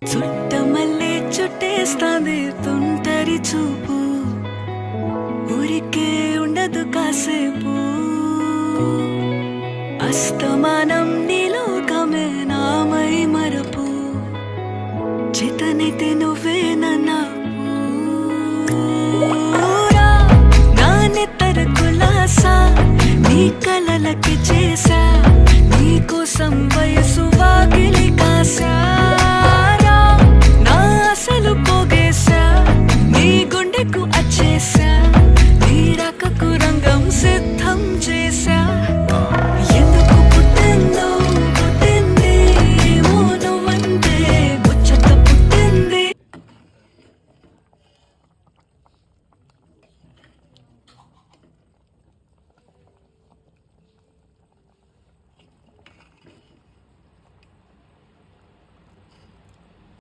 చుట్టమల్లే చుట్టేస్తాంది తుంటరి చూపు, ఊరికే ఉండదు కాసేపు. అస్తమానం నీలోకమే నామై మరపు, చేతనైతే నువ్వే నాన్నెత్తర కులాసా నీ కలలకి చేసా, నీ కోసం వయసు వాకిలి కాసా.